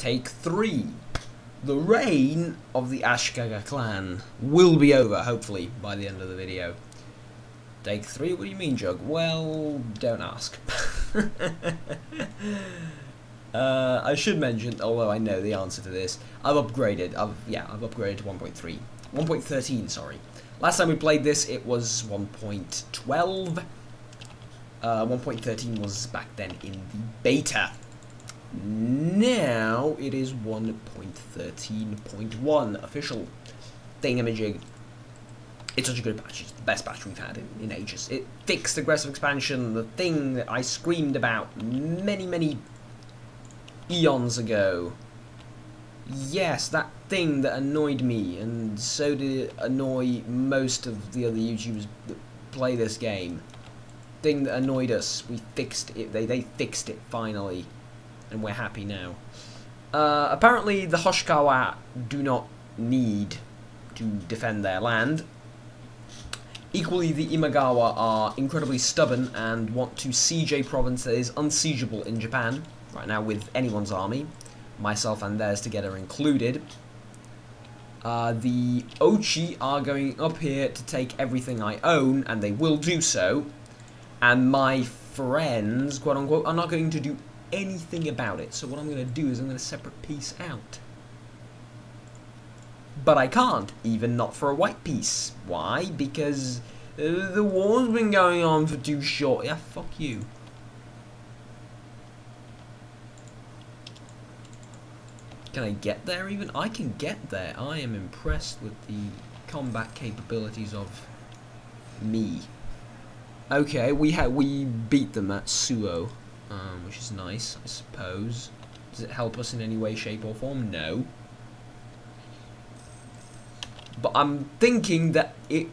Take 3. The reign of the Ashikaga clan will be over, hopefully, by the end of the video. Take 3? What do you mean, Jug? Well, don't ask. I should mention, although I know the answer to this, I've upgraded. I've upgraded to 1.3. 1.13, sorry. Last time we played this, it was 1.12. 1.13 was back then in the beta. Now it is 1.13.1 official thingamajig. It's such a good patch. It's the best patch we've had in ages. It fixed aggressive expansion, the thing that I screamed about many eons ago. Yes, that thing that annoyed me, and so did it annoy most of the other YouTubers that play this game. Thing that annoyed us, we fixed it. They fixed it finally, and we're happy now. Apparently, the Hoshikawa do not need to defend their land. Equally, the Imagawa are incredibly stubborn and want to siege a province that is unsiegeable in Japan right now with anyone's army, myself and theirs together included. The Ochi are going up here to take everything I own, and they will do so. And my friends, quote unquote, are not going to do anything about it. So what I'm going to do is I'm going to separate peace out. But I can't, even not for a white piece. Why? Because the war's been going on for too short. Yeah, fuck you. Can I get there even? I can get there. I am impressed with the combat capabilities of me. Okay, we beat them at Suo, which is nice, I suppose. Does it help us in any way, shape, or form? No. But I'm thinking that it...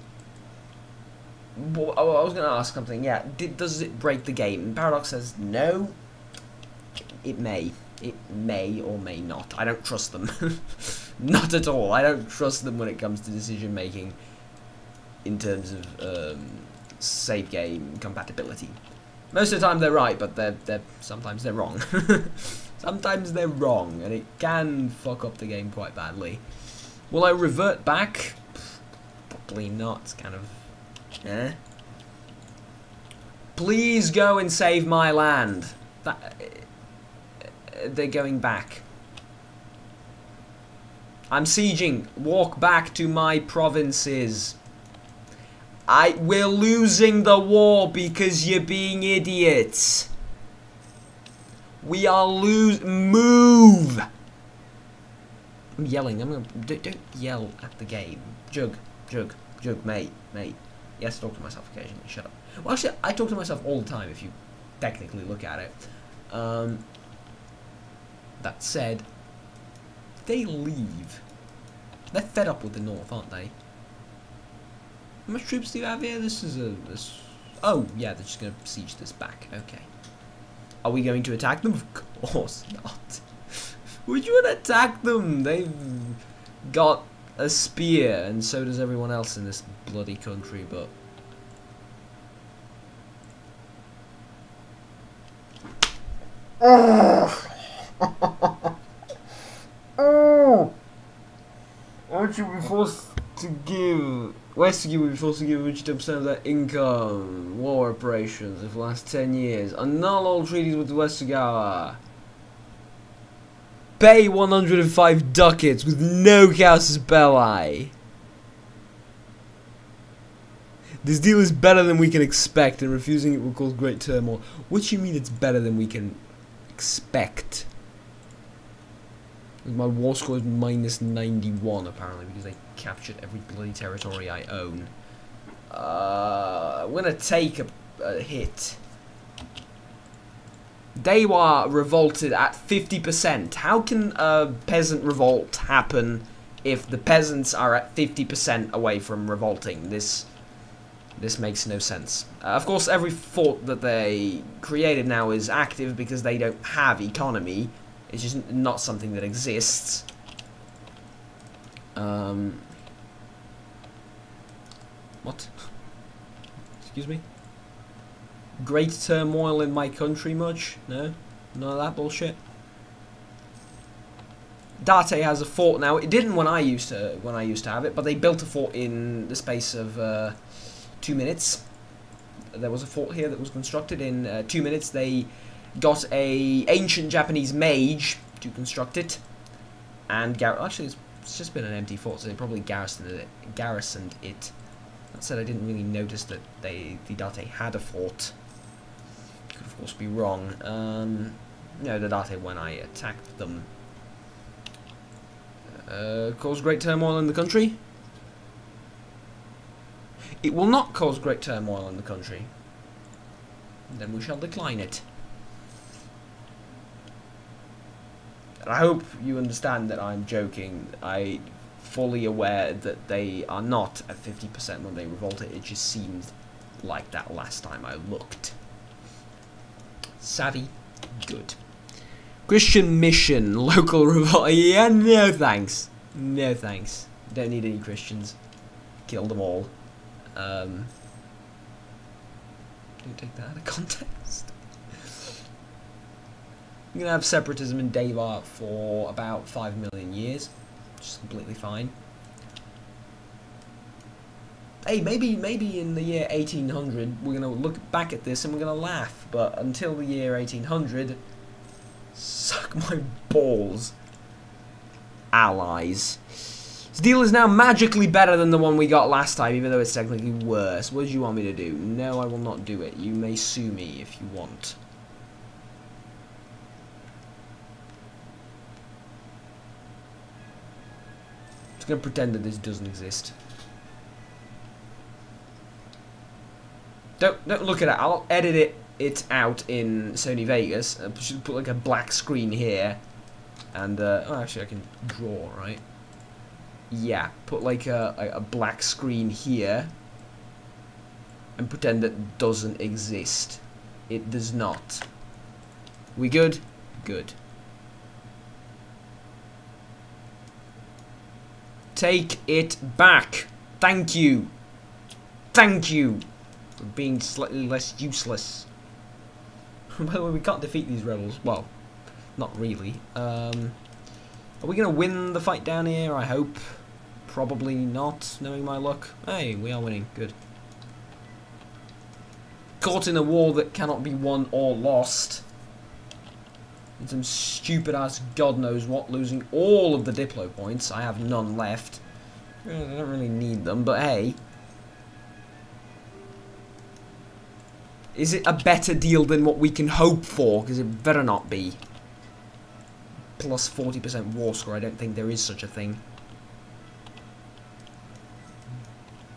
Well, I was going to ask something, yeah. Does it break the game? Paradox says no. It may. It may or may not. I don't trust them. Not at all. I don't trust them when it comes to decision making in terms of save game compatibility. Most of the time they're right, but sometimes they're wrong. Sometimes they're wrong, and it can fuck up the game quite badly. Will I revert back? Probably not. It's kind of... Please go and save my land. They're going back. I'm sieging. Walk back to my provinces. We're losing the war because you're being idiots. We are move. I'm yelling. Don't yell at the game. Jug, mate. Yes, talk to myself occasionally. Shut up. Well, actually, I talk to myself all the time if you technically look at it. That said, they leave. They're fed up with the North, aren't they? How much troops do you have here? Oh, yeah, they're just going to siege this back. Okay. Are we going to attack them? Of course not. Would you want to attack them? They've got a spear, and so does everyone else in this bloody country, but... Oh! Aren't you forced to give... Uesugin will be forced to give 100% of their income. War operations for the last 10 years. Annul all treaties with Uesugin. Pay 105 ducats with no casus belli. This deal is better than we can expect, and refusing it will cause great turmoil. What do you mean it's better than we can expect? My war score is minus 91 apparently because they captured every bloody territory I own. I'm gonna take a hit. They were revolted at 50%. How can a peasant revolt happen if the peasants are at 50% away from revolting? This makes no sense. Of course, every fort that they created now is active because they don't have economy. It's just not something that exists. What? Excuse me? Great turmoil in my country much? No? None of that bullshit? Date has a fort now. It didn't when I used to have it, but they built a fort in the space of 2 minutes. There was a fort here that was constructed in 2 minutes. They got a ancient Japanese mage to construct it, and actually it's just been an empty fort, so they probably garrisoned it. That said, I didn't really notice that the Date had a fort. Could of course be wrong. No, the Date when I attacked them caused great turmoil in the country. It will not cause great turmoil in the country. Then we shall decline it. And I hope you understand that I'm joking. I'm fully aware that they are not at 50% when they revolted. It just seemed like that last time I looked. Savvy? Good. Christian mission, local revolt. Yeah, no thanks. No thanks. Don't need any Christians. Kill them all. Don't take that out of context. We're gonna have separatism in Deva for about 5 million years, which is completely fine. Hey, maybe in the year 1800 we're gonna look back at this and we're gonna laugh. But until the year 1800, suck my balls, allies. This deal is now magically better than the one we got last time, even though it's technically worse. What do you want me to do? No, I will not do it. You may sue me if you want. I'm just going to pretend that this doesn't exist. Don't look at it. I'll edit it out in Sony Vegas. I should put like a black screen here. And, oh, actually I can draw, right? Yeah, put like a black screen here and pretend that doesn't exist. It does not. We good? Good. Take it back. Thank you. Thank you for being slightly less useless. By the way, we can't defeat these rebels. Well, not really. Are we going to win the fight down here? I hope. Probably not, knowing my luck. Hey, we are winning. Good. Caught in a war that cannot be won or lost. And some stupid ass God knows what, losing all of the Diplo points. I have none left. I don't really need them, but hey. Is it a better deal than what we can hope for? Because it better not be. Plus 40% war score, I don't think there is such a thing.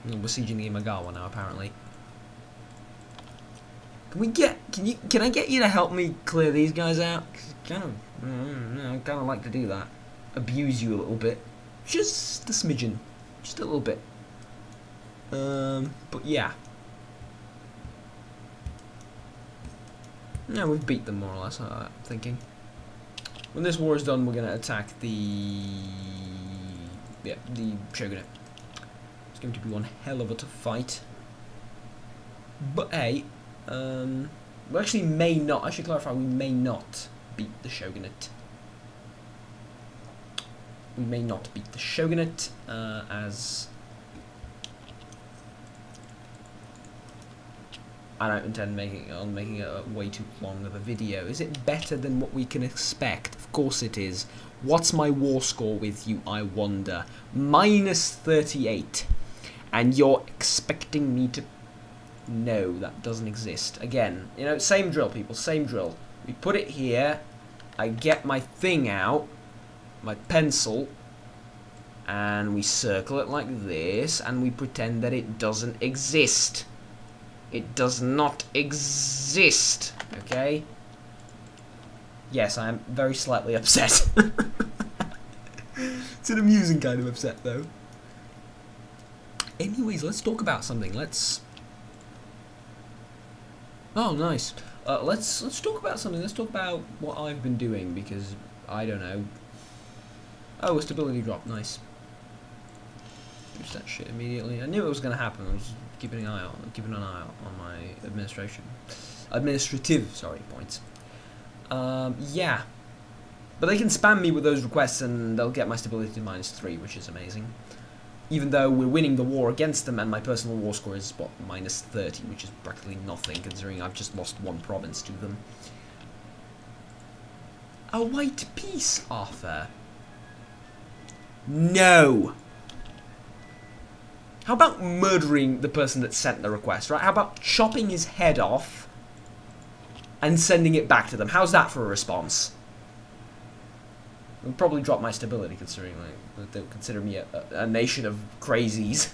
We're sieging the Imagawa now, apparently. Can I get you to help me clear these guys out? I kind of like to do that. Abuse you a little bit. Just a smidgen. Just a little bit. But yeah. No, we've beat them more or less, I'm thinking. When this war is done, we're going to attack the Shogunate. It's going to be one hell of a tough fight. But hey, we actually may not, I should clarify, we may not beat the Shogunate. We may not beat the Shogunate, as I don't intend making it way too long of a video. Is it better than what we can expect? Of course it is. What's my war score with you, I wonder? Minus 38. And you're expecting me to... No, that doesn't exist. Again, you know, same drill, people, same drill. We put it here, I get my thing out, my pencil, and we circle it like this, and we pretend that it doesn't exist. It does not exist, okay? Yes, I am very slightly upset. It's an amusing kind of upset, though. Anyways, let's talk about something. Let's... Oh, nice. Let's talk about something. Let's talk about what I've been doing, because I don't know. Oh, a stability drop. Nice. Use that shit immediately. I knew it was going to happen. I was keeping an eye on my administrative, sorry, points. Yeah. But they can spam me with those requests and they'll get my stability to -3, which is amazing. Even though we're winning the war against them and my personal war score is, what, -30, which is practically nothing considering I've just lost 1 province to them. A white peace offer. No! How about murdering the person that sent the request, right? How about chopping his head off and sending it back to them? How's that for a response? It would probably drop my stability considering like they'll consider me a nation of crazies.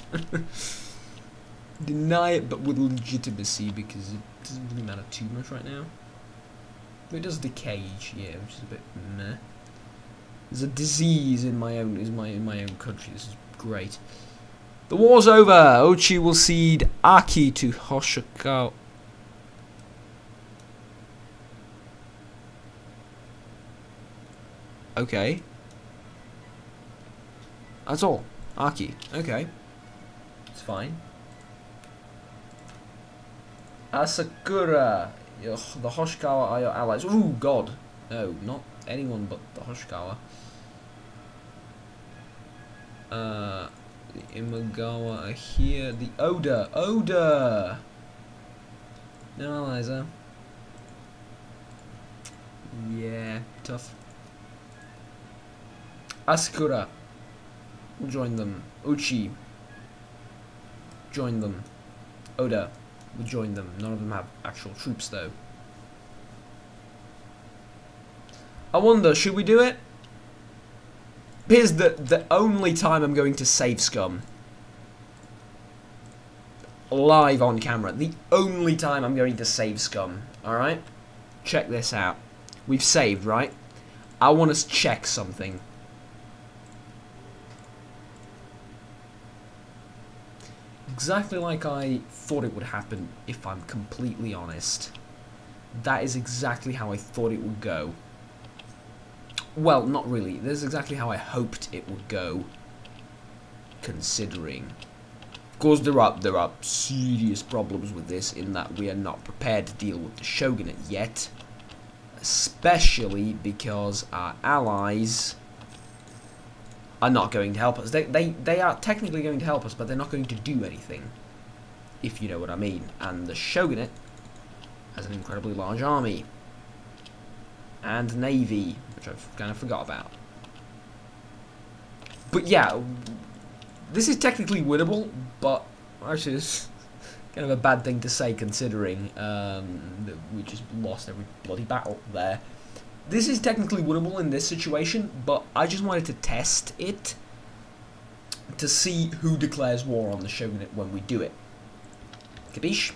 Deny it, but with legitimacy, because it doesn't really matter too much right now. But it does decay each year, which is a bit meh. There's a disease in my own country. This is great. The war's over. Ochi will cede Aki to Hoshikawa. Okay. That's all. Aki. Okay. It's fine. Asakura. The Hoshikawa are your allies. Ooh, God. No, not anyone but the Hoshikawa. The Imagawa are here. The Oda. Oda! No allies, huh? Yeah, tough. Asakura. We'll join them. Uchi. Join them. Oda. We'll join them. None of them have actual troops, though. I wonder, should we do it? Here's the only time I'm going to save scum. Live on camera. The only time I'm going to save scum. Alright? Check this out. We've saved, right? I want to check something. Exactly like I thought it would happen, if I'm completely honest. That is exactly how I thought it would go. Well, not really. This is exactly how I hoped it would go. Considering. Of course, there are serious problems with this in that we are not prepared to deal with the shogunate yet. Especially because our allies are not going to help us. They are technically going to help us, but they're not going to do anything. If you know what I mean. And the shogunate has an incredibly large army. And navy, which I've kind of forgot about. But yeah, this is technically winnable, but actually it's kind of a bad thing to say considering that we just lost every bloody battle there. This is technically winnable in this situation, but I just wanted to test it to see who declares war on the shogunate when we do it. Capiche?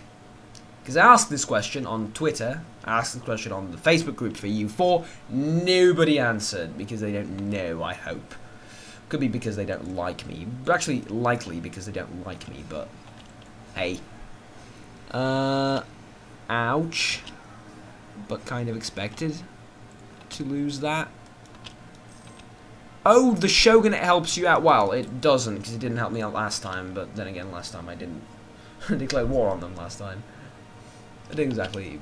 Because I asked this question on Twitter, I asked this question on the Facebook group for EU4, nobody answered because they don't know, I hope. Could be because they don't like me. Actually, likely because they don't like me, but hey. Ouch. But kind of expected to lose that. Oh, the shogunate helps you out. Well, it doesn't because it didn't help me out last time, but then again, last time I didn't declare war on them last time. I didn't exactly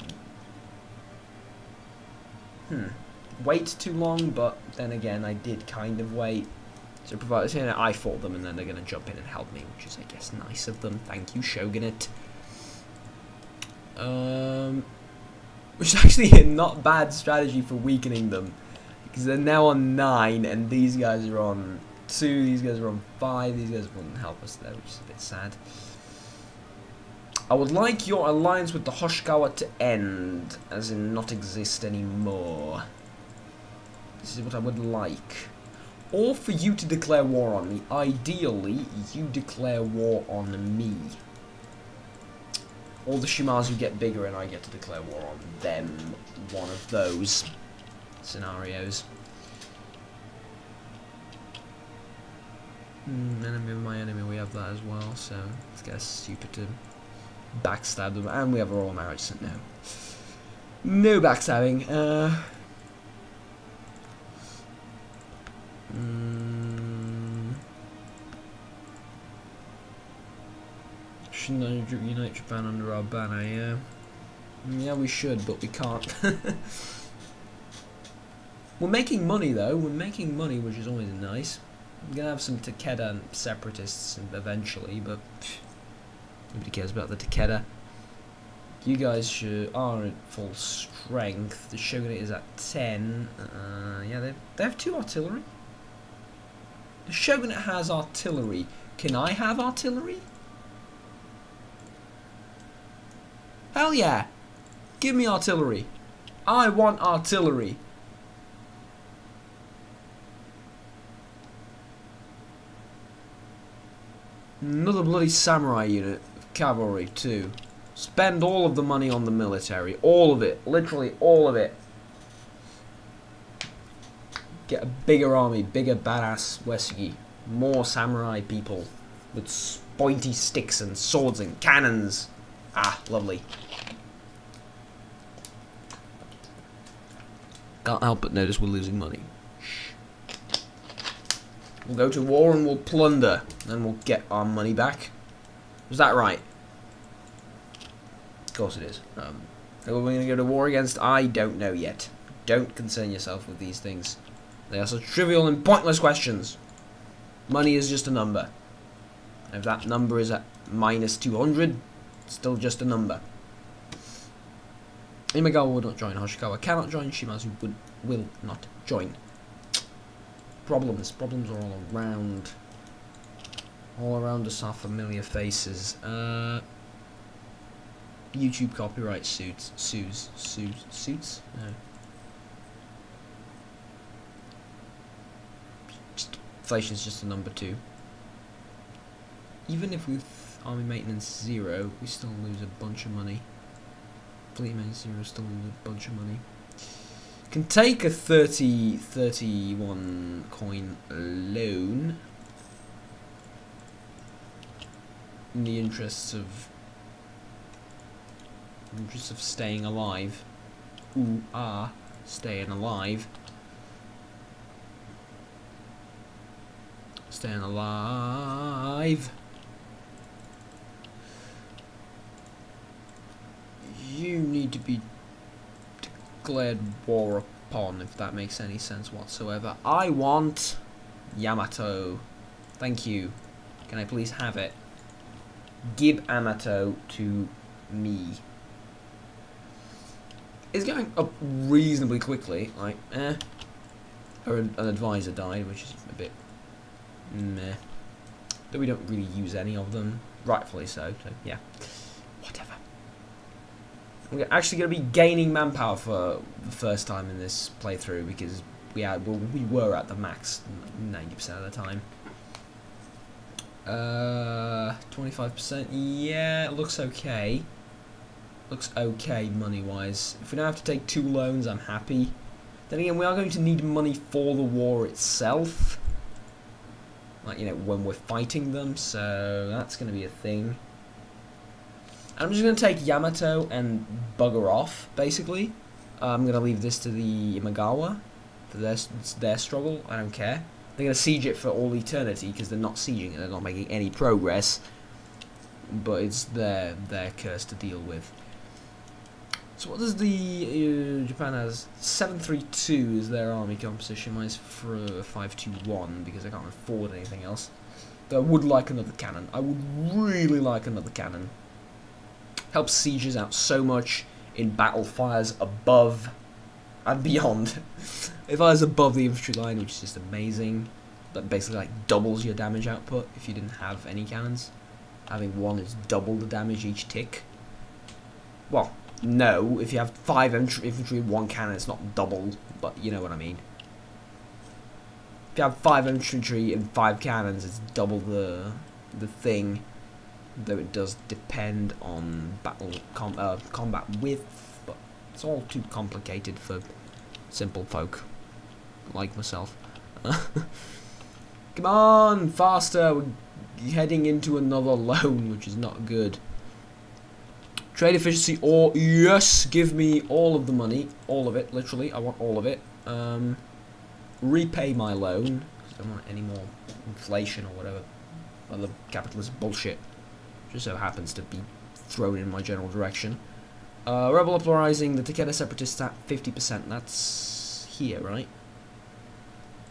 wait too long, but then again, I did kind of wait. So provided I fought them, and then they're going to jump in and help me, which is, I guess, nice of them. Thank you, shogunate. Which is actually a not bad strategy for weakening them, because they're now on 9, and these guys are on 2. These guys are on 5. These guys wouldn't help us there, which is a bit sad. I would like your alliance with the Hoshikawa to end, as in not exist anymore. This is what I would like. Or for you to declare war on me. Ideally, you declare war on me. Or the Shimazu get bigger and I get to declare war on them. One of those scenarios. Enemy of my enemy, we have that as well, so it's kind of stupid to backstab them. And we have a royal marriage, so no. No backstabbing. Shouldn't I unite Japan under our banner, yeah? Yeah, we should, but we can't. We're making money though. We're making money, which is always nice. We're gonna have some Takeda separatists eventually, but nobody cares about the Takeda. You guys are at full strength. The Shogunate is at 10. Yeah, they have 2 artillery. The Shogunate has artillery. Can I have artillery? Hell yeah! Give me artillery. I want artillery. Another bloody samurai unit of cavalry too. Spend all of the money on the military. All of it. Literally all of it. Get a bigger army. Bigger badass Uesugin. More samurai people. With pointy sticks and swords and cannons. Ah, lovely. Can't help but notice we're losing money. We'll go to war and we'll plunder. And we'll get our money back. Was that right? Of course it is. Who are we going to go to war against? I don't know yet. Don't concern yourself with these things. They are such trivial and pointless questions. Money is just a number. If that number is at minus 200, it's still just a number. Imagawa will not join. Hoshikawa cannot join. Shimazu will not join. Problems. Problems are all around. All around us are familiar faces. YouTube copyright suits? No. Inflation is just a number 2. Even if with army maintenance 0, we still lose a bunch of money. Fleet maintenance 0, still lose a bunch of money. Can take a 31 coin loan in the interests of staying alive. Staying alive. Staying alive. You need to be declared war upon, if that makes any sense whatsoever. I want Yamato. Thank you. Can I please have it? Give Yamato to me. It's going up reasonably quickly. Like, an advisor died, which is a bit meh. Though we don't really use any of them. Rightfully so, yeah. Whatever. We're actually going to be gaining manpower for the first time in this playthrough because we were at the max 90% of the time. 25%. Yeah, it looks okay. Looks okay money-wise. If we don't have to take 2 loans, I'm happy. Then again, we are going to need money for the war itself. Like, you know, when we're fighting them, so that's going to be a thing. I'm just going to take Yamato and bugger off, basically. I'm going to leave this to the Imagawa for their struggle. I don't care. They're going to siege it for all eternity because they're not sieging it. They're not making any progress. But it's their curse to deal with. So what does the Japan has? 732 is their army composition. Mine's for 521 because I can't afford anything else. Though I would like another cannon. I would really like another cannon. Helps sieges out so much in battle fires above and beyond. It fires above the infantry line, which is just amazing. That basically like doubles your damage output if you didn't have any cannons. Having one is double the damage each tick. Well, no, if you have 5 infantry and 1 cannon, it's not double, but you know what I mean. If you have 5 infantry and 5 cannons, it's double the thing. Though it does depend on combat width, but it's all too complicated for simple folk like myself. Come on, faster! We're heading into another loan, which is not good. Trade efficiency, or yes, give me all of the money, all of it, literally. I want all of it. Repay my loan. I don't want any more inflation or whatever other capitalist bullshit. Just so happens to be thrown in my general direction. Rebel uprising, the Takeda separatists at 50%. That's here, right?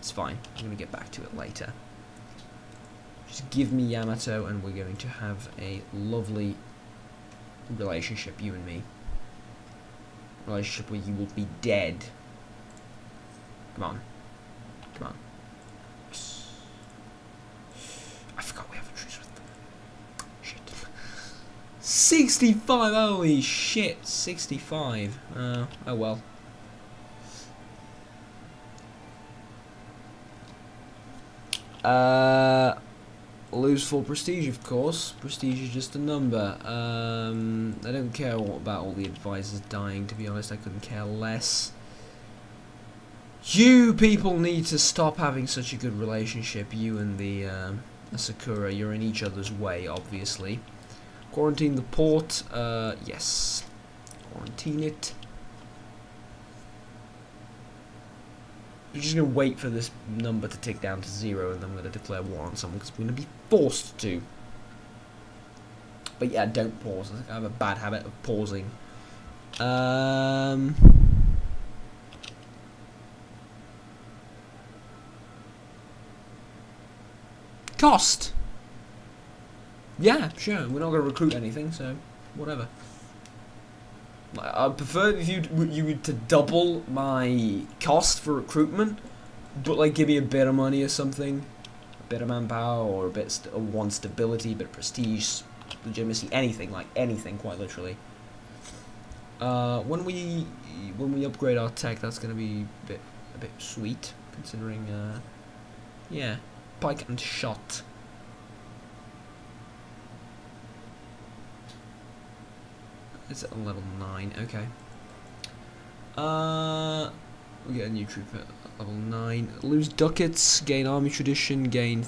It's fine. I'm going to get back to it later. Just give me Yamato and we're going to have a lovely relationship, you and me. Relationship where you will be dead. Come on. Come on. I forgot we have a truce with them. Shit. 65! Holy shit! 65. Oh well. Lose 4 prestige, of course. Prestige is just a number. I don't care about all the advisors dying, to be honest. I couldn't care less. You people need to stop having such a good relationship. You and the Sakura. You're in each other's way, obviously. Quarantine the port. Yes. Quarantine it. I'm just going to wait for this number to tick down to 0 and then I'm going to declare war on someone because I'm going to be forced to. But yeah, don't pause. I think I have a bad habit of pausing. Cost! Yeah, sure. We're not going to recruit anything, so whatever. I'd prefer if you were to double my cost for recruitment, but like give me a bit of money or something, a bit of manpower or a bit of one stability, a bit of prestige, legitimacy, anything, like anything, quite literally. When we upgrade our tech, that's gonna be a bit sweet, considering yeah, pike and shot. It's at level 9, okay. We get a new troop at level 9. Lose ducats, gain army tradition, gain...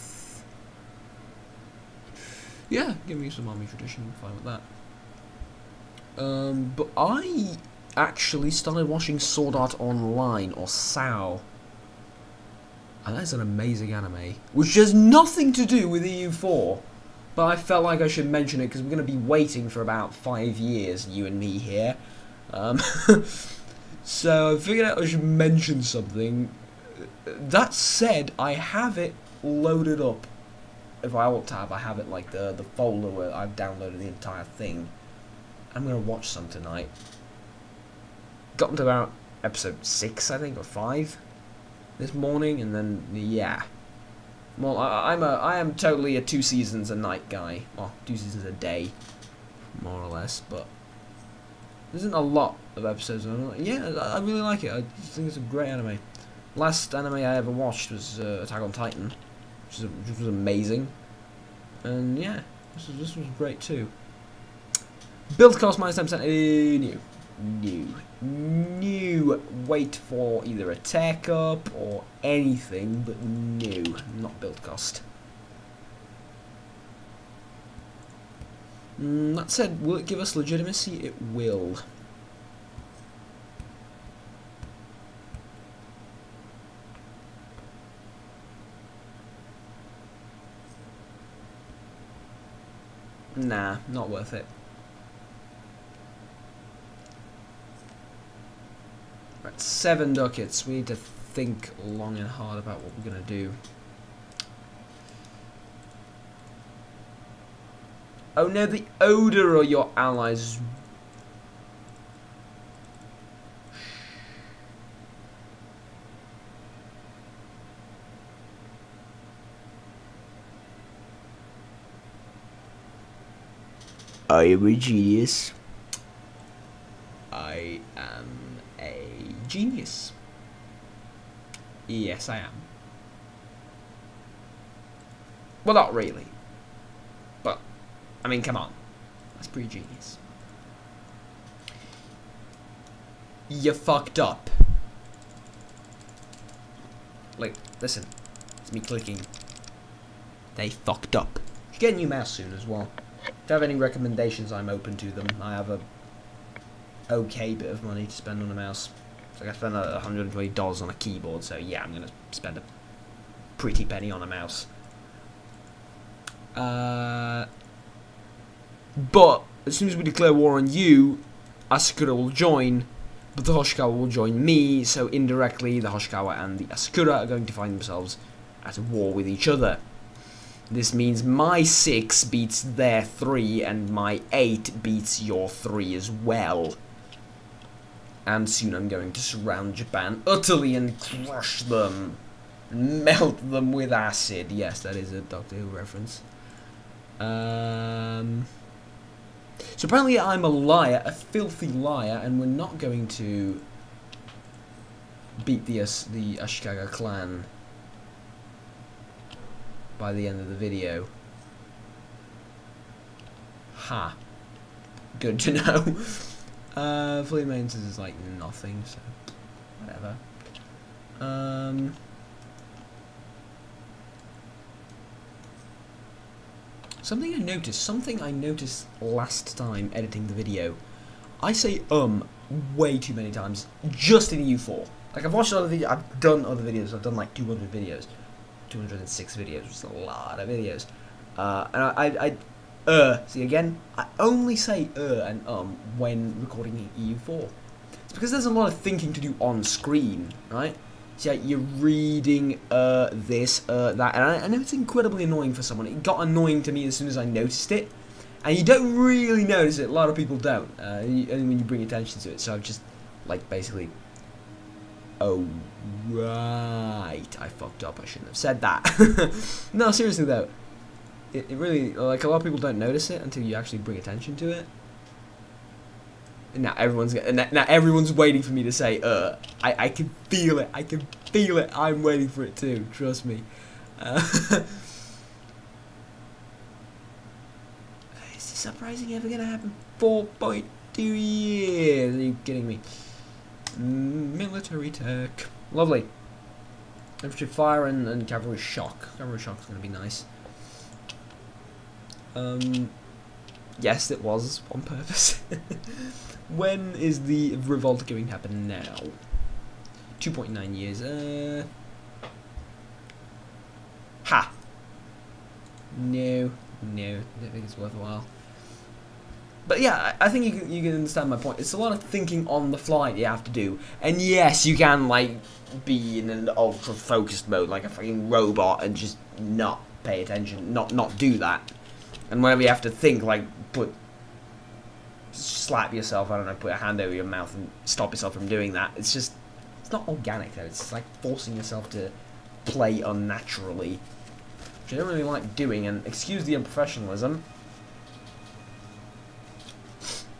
yeah, give me some army tradition, I'm fine with that. But I actually started watching Sword Art Online, or SAO. And that's an amazing anime, which has nothing to do with EU4. But I felt like I should mention it because we're going to be waiting for about 5 years, you and me here. So I figured out I should mention something. That said, I have it loaded up. If I alt tab, I have it like the folder where I've downloaded the entire thing. I'm going to watch some tonight. Got to about episode 6, I think, or 5 this morning, and then, yeah. Well, I am totally a 2 seasons a night guy. Well, 2 seasons a day, more or less. But there isn't a lot of episodes. And I'm like, yeah, I really like it. I think it's a great anime. Last anime I ever watched was Attack on Titan, which was amazing. And yeah, this was great too. Build cost minus 10%. New. Wait for either a tech up or anything, but new, not build cost. That said, will it give us legitimacy? It will. Nah, not worth it. Right, 7 ducats. We need to think long and hard about what we're going to do. Oh no, the Oder are your allies. I am a genius. I am a genius. Yes, I am. Well, not really. But, I mean, come on. That's pretty genius. You fucked up. Like, listen. It's me clicking. They fucked up. You should get a new mouse soon as well. If you have any recommendations, I'm open to them. I have a okay bit of money to spend on a mouse. So I spent $120 on a keyboard, so yeah, I'm going to spend a pretty penny on a mouse. But as soon as we declare war on you, Asakura will join, But the Hoshikawa will join me, so indirectly the Hoshikawa and the Asakura are going to find themselves at war with each other. This means my 6 beats their 3, and my 8 beats your 3 as well. And soon I'm going to surround Japan utterly and crush them. Melt them with acid. Yes, that is a Doctor Who reference. So apparently I'm a liar, a filthy liar, and we're not going to beat the Ashikaga clan by the end of the video. Ha. Good to know. Fleet maintenance is like nothing, so whatever. Something I noticed last time editing the video. I say way too many times just in EU4. Like I've watched other videos, I've done other videos, I've done like 200 videos. 206 videos, which is a lot of videos. And see again, I only say and when recording EU4. It's because there's a lot of thinking to do on screen, right? So yeah, you're reading this, that, and I know it's incredibly annoying for someone. It got annoying to me as soon as I noticed it, and you don't really notice it. A lot of people don't, only when you bring attention to it. So I've just like basically, oh right, I fucked up. I shouldn't have said that. No, seriously though, it really, like, a lot of people don't notice it until you actually bring attention to it. And now everyone's waiting for me to say I can feel it. I can feel it. I'm waiting for it too. Trust me. Is this uprising ever gonna happen? 4.2 years. Are you kidding me? Military tech. Lovely. Infantry fire and cavalry shock. Cavalry shock is gonna be nice. Yes, it was on purpose. When is the revolt going to happen now? 2.9 years. Ha! No, I don't think it's worthwhile. But yeah, I think you can understand my point. It's a lot of thinking on the fly that you have to do. And yes, you can like be in an ultra focused mode like a fucking robot and just not pay attention, not do that. And whenever you have to think, like slap yourself, I don't know, put a hand over your mouth and stop yourself from doing that. It's just, it's not organic though. It's like forcing yourself to play unnaturally, which I don't really like doing, and excuse the unprofessionalism.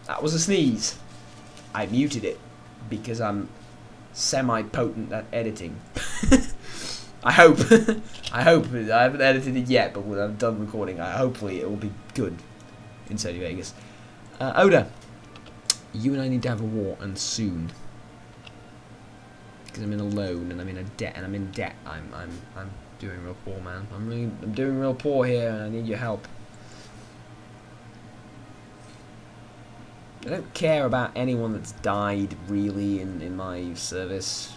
That was a sneeze. I muted it because I'm semi-potent at editing. I hope. I haven't edited it yet, but when I'm done recording, hopefully it will be good in Sony Vegas. Oda, you and I need to have a war, and soon. Because I'm in a loan, and I'm in a debt, and I'm in debt. I'm doing real poor, man. I'm doing real poor here, and I need your help. I don't care about anyone that's died, really, in my service.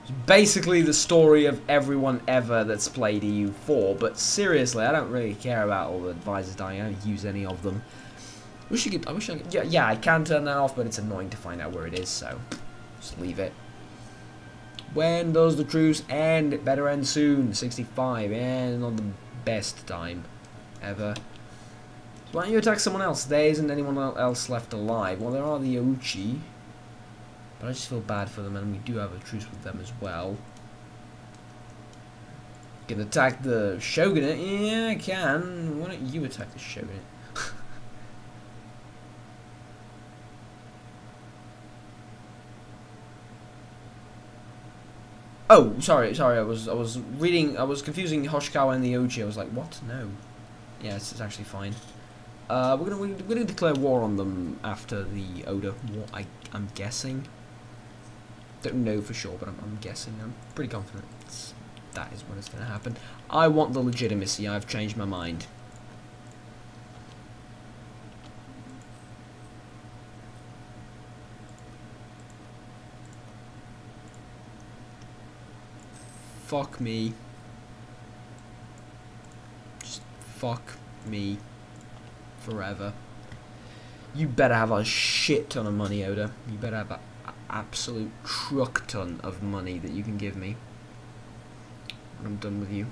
It's basically the story of everyone ever that's played EU4, but seriously, I don't really care about all the advisors dying. I don't use any of them. I wish I could, yeah, I can turn that off, but it's annoying to find out where it is, so just leave it. When does the truce end? It better end soon. 65, and not the best time ever. Why don't you attack someone else? There isn't anyone else left alive. Well, there are the Ouchi, but I just feel bad for them, and we do have a truce with them as well. Can attack the Shogunate? Yeah, I can. Why don't you attack the Shogunate? Oh, sorry. I was reading. I was confusing Hoshikawa and the Ouchi. I was like, what? No. Yeah, it's actually fine. We're gonna declare war on them after the Oda war. I'm guessing. Don't know for sure, but I'm guessing. I'm pretty confident that is what is gonna happen. I want the legitimacy. I've changed my mind. Fuck me. Just fuck me forever. You better have a shit ton of money, Oda. You better have an absolute truck ton of money that you can give me when I'm done with you.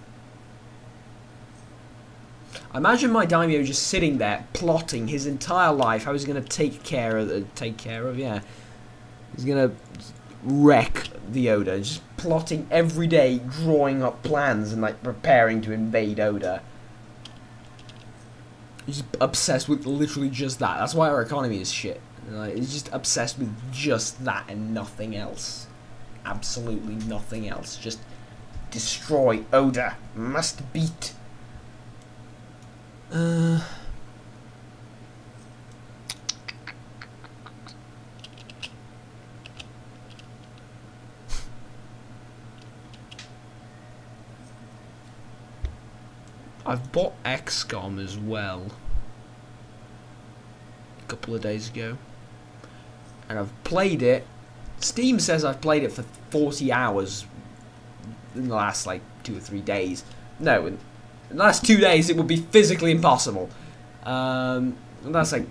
I imagine my daimyo just sitting there plotting his entire life how he's going to take care of, yeah. He's going to wreck the Oda, just plotting every day, drawing up plans and like preparing to invade Oda. He's just obsessed with literally just that. That's why our economy is shit. Like, he's just obsessed with just that and nothing else. Absolutely nothing else. Just destroy Oda. Must beat. I've bought XCOM as well a couple of days ago, and I've played it. Steam says I've played it for 40 hours in the last like 2 or 3 days. No, in the last 2 days it would be physically impossible. That's like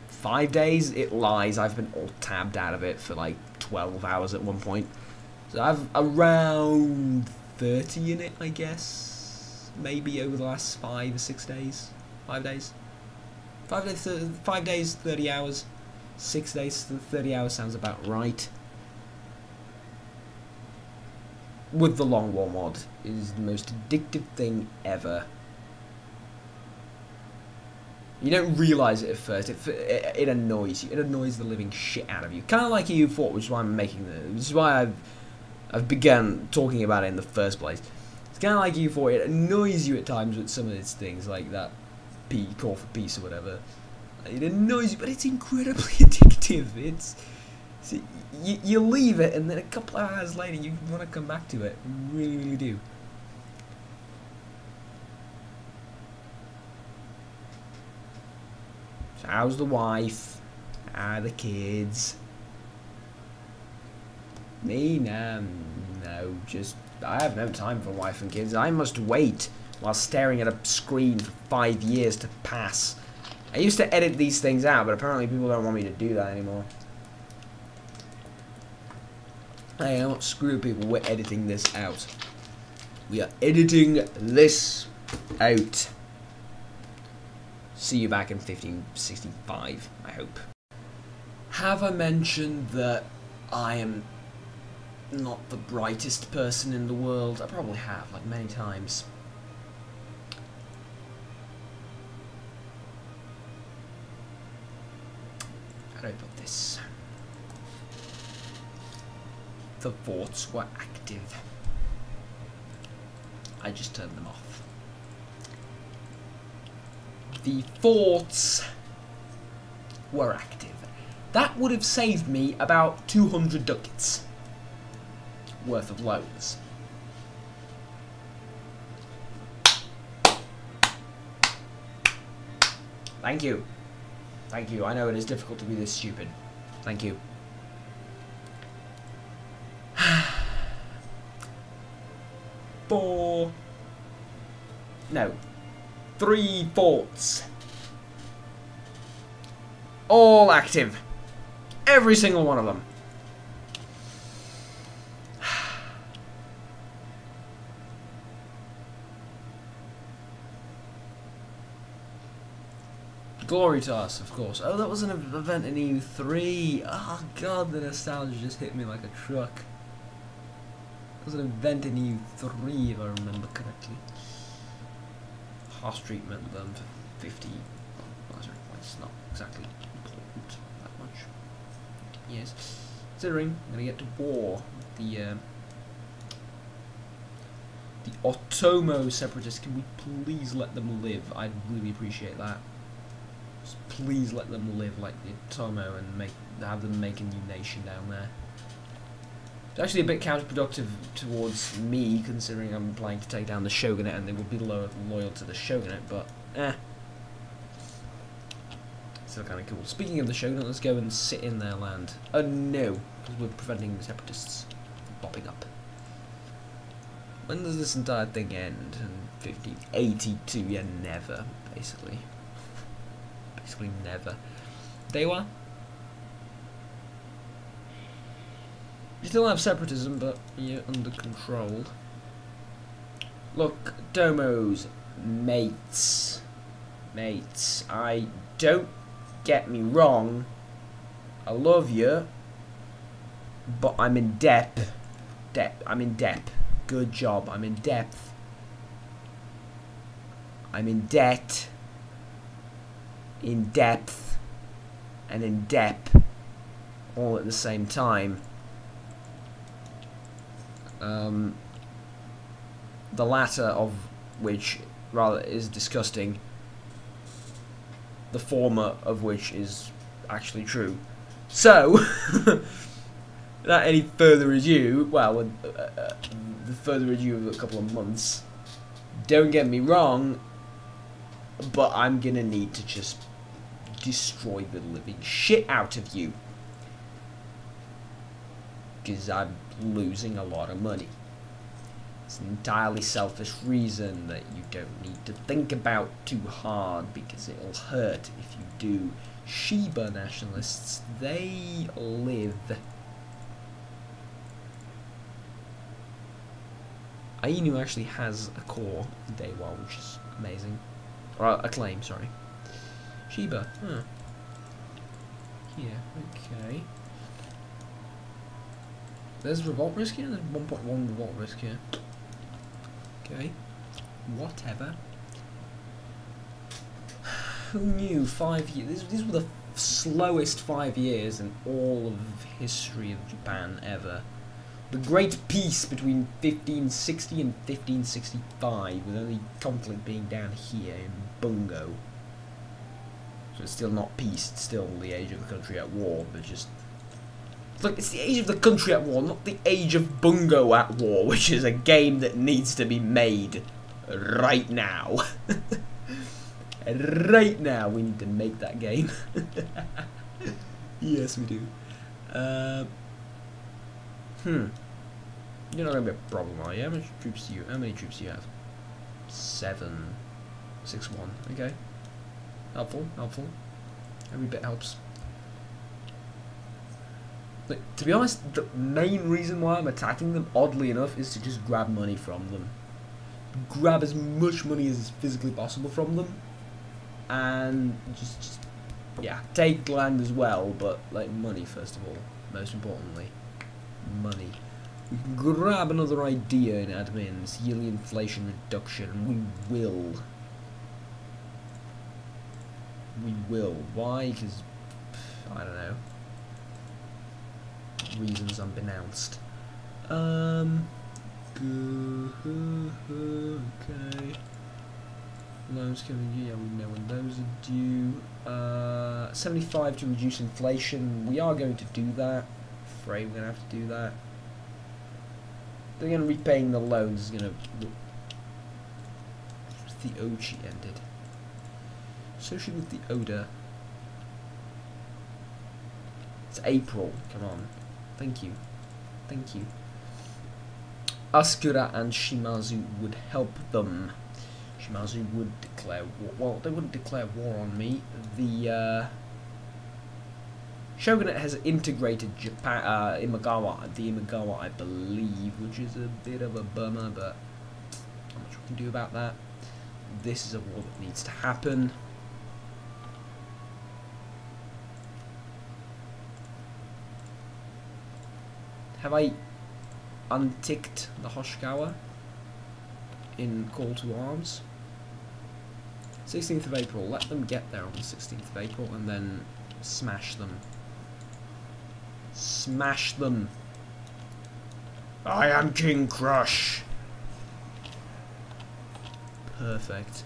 5 days. It lies. I've been all tabbed out of it for like 12 hours at one point. So I've around 30 in it, I guess. Maybe over the last 5 or 6 days. 5 days. 5 days, 30 hours. 6 days, 30 hours sounds about right. With the Long War mod, it is the most addictive thing ever. You don't realise it at first. It annoys you. It annoys the living shit out of you. Kind of like EU4, which is why I'm making this is why I've begun talking about it in the first place. It's kind of like EU4. It annoys you at times with some of its things, like that call for peace or whatever. It annoys you, but it's incredibly addictive. You leave it, and then a couple of hours later, you want to come back to it. You really, really do. So how's the wife? How are the kids? Me? No, just I have no time for wife and kids. I must wait while staring at a screen for 5 years to pass. I used to edit these things out, but apparently people don't want me to do that anymore. Hey, don't screw people, we're editing this out. We are editing this out. See you back in 1565, I hope. Have I mentioned that I am not the brightest person in the world? I probably have, like many times. How do I put this? The forts were active. I just turned them off. The forts were active. That would have saved me about 200 ducats worth of loans. Thank you. Thank you. I know it is difficult to be this stupid. Thank you. Three forts. All active. Every single one of them. Glory to us, of course. Oh, that was an event in EU3. Oh god, the nostalgia just hit me like a truck. It was an event in EU3, if I remember correctly. Harsh treatment done for 50. It's not exactly important that much. Yes. Considering I'm gonna get to war with the Otomo separatists. Can we please let them live? I'd really appreciate that. Just please let them live like the Otomo and have them make a new nation down there. It's actually a bit counterproductive towards me, considering I'm planning to take down the Shogunate and they would be loyal to the Shogunate, but still kind of cool. Speaking of the Shogunate, let's go and sit in their land. No, because we're preventing the separatists from popping up. When does this entire thing end? In 1582? Yeah, never, basically. Basically never. Dewa? You still have separatism, but you're under control. Look, Domos, mates. Mates, don't get me wrong. I love you, but I'm in depth. I'm in depth. Good job. I'm in depth. I'm in debt. In depth. And in depth. All at the same time. The latter of which rather is disgusting. The former of which is actually true. So, without any further ado, well, the further ado of a couple of months, don't get me wrong, but I'm gonna need to just destroy the living shit out of you. Because I'm losing a lot of money. It's an entirely selfish reason that you don't need to think about too hard because it'll hurt if you do. Shiba nationalists, they live. Ainu actually has a core in Dewa, which is amazing. Or a claim, sorry. Shiba, huh. Here, okay. There's revolt risk here, there's 1.1 revolt risk here. Okay, whatever. Who knew 5 years? These were the slowest 5 years in all of history of Japan ever. The Great Peace between 1560 and 1565, with only conflict being down here in Bungo. So it's still not peace, it's still the age of the country at war, but just... Look, it's the age of the country at war, not the age of Bungo at war, which is a game that needs to be made right now. Right now, we need to make that game. Yes, we do. You're not gonna be a problem, are you? How many troops do you have? 7. 6-1. Okay. Helpful, helpful. Every bit helps. Like, to be honest, the main reason why I'm attacking them, oddly enough, is to just grab money from them. Grab as much money as is physically possible from them. And just yeah, take land as well, but like money first of all, most importantly. Money. We can grab another idea in admins, yearly inflation reduction. We will. We will. Why? Because, I don't know. Reasons unbeknownst. Okay. Loans coming, yeah, we know when those are due. 75 to reduce inflation. We are going to do that. Afraid we're going to have to do that. They're going to repaying the loans is going to... The Ochi ended. Associated with the Oda. It's April. Come on. Thank you. Thank you. Asakura and Shimazu would help them. Shimazu would declare war. Well, they wouldn't declare war on me. The Shogunate has integrated Japan, Imagawa, the Imagawa, I believe, which is a bit of a bummer, but not much we can do about that. This is a war that needs to happen. Have I unticked the Hoshikawa in Call to Arms? 16th of April, let them get there on the 16th of April and then smash them. Smash them! I am King Crush! Perfect.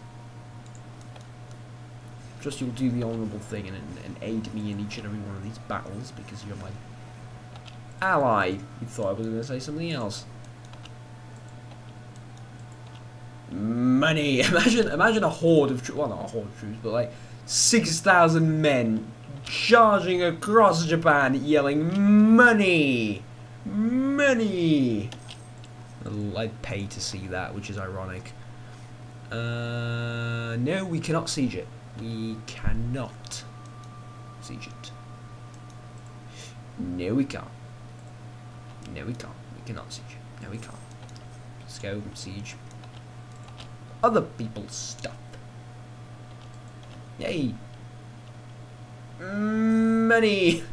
Just you'll do the honourable thing and aid me in each and every one of these battles because you're my ally. You thought I was going to say something else. Money! Imagine a horde of troops, well not a horde of troops, but like 6,000 men charging across Japan yelling money! Money! I'd pay to see that, which is ironic. No, we cannot siege it. We cannot siege it. No, we can't. No, we can't. We cannot siege it. No, we can't. Let's go siege other people's stuff. Yay! Money!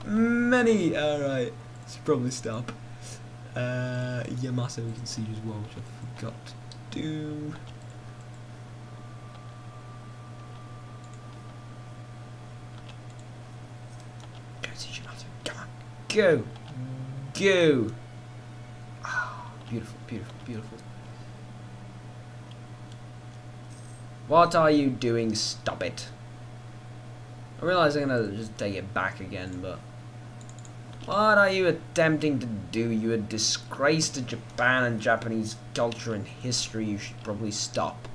Money! Alright. Let's probably stop. Yamato we can siege as well, which I forgot to do. Go siege Yamato. Come on. Go! Go! Ah, beautiful, beautiful, beautiful. What are you doing? Stop it. I realise I'm gonna just take it back again, but... What are you attempting to do? You a disgrace to Japan and Japanese culture and history. You should probably stop.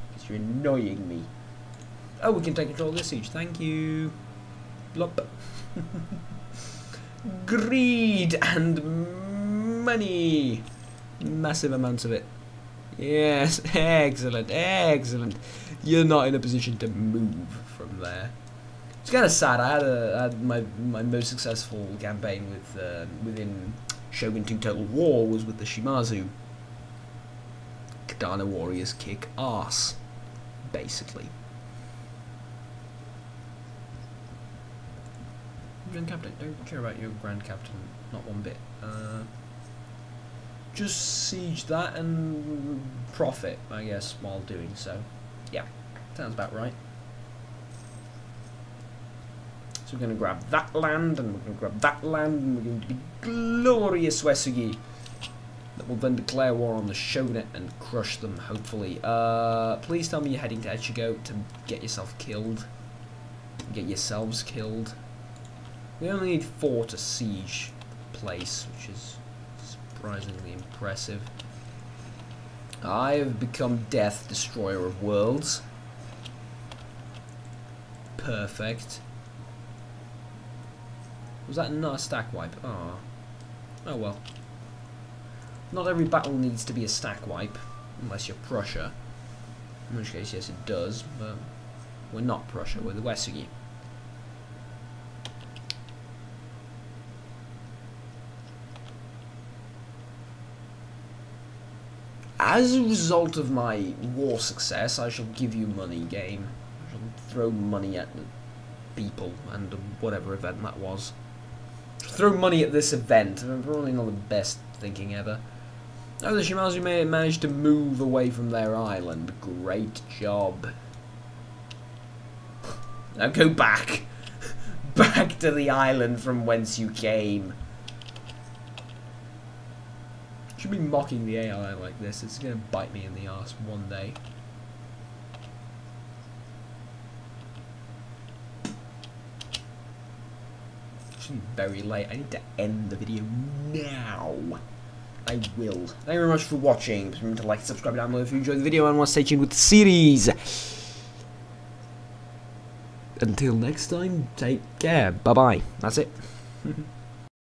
Because you're annoying me. Oh, we can take control of this siege. Thank you. Blop. Greed and money. Massive amounts of it. Yes, excellent, excellent. You're not in a position to move from there. It's kind of sad. I had my most successful campaign with within Shogun 2 Total War was with the Shimazu. Katana warriors kick ass, basically. Grand Captain, don't care about your Grand Captain, not one bit. Just siege that and profit, I guess, while doing so. Yeah, sounds about right. So we're going to grab that land, and we're going to grab that land, and we're going to be glorious Uesugin. That will then declare war on the Shogunate and crush them, hopefully. Please tell me you're heading to Ichigo to get yourself killed. Get yourselves killed. We only need 4 to siege the place, which is surprisingly impressive. I have become Death, Destroyer of Worlds. Perfect. Was that not a stack wipe? Oh. Oh well. Not every battle needs to be a stack wipe, unless you're Prussia. In which case, yes, it does, but we're not Prussia, we're the Uesugin. As a result of my war success, I shall give you money, game. I shall throw money at the people and whatever event that was. Throw money at this event. Probably not the best thinking ever. Oh, the Shimazu may have managed to move away from their island. Great job. Now go back. Back to the island from whence you came. Should be mocking the AI like this. It's gonna bite me in the arse one day. It's very late. I need to end the video now. I will. Thank you very much for watching. Please remember to like and subscribe down below if you enjoyed the video and want to stay tuned with the series. Until next time, take care. Bye bye. That's it.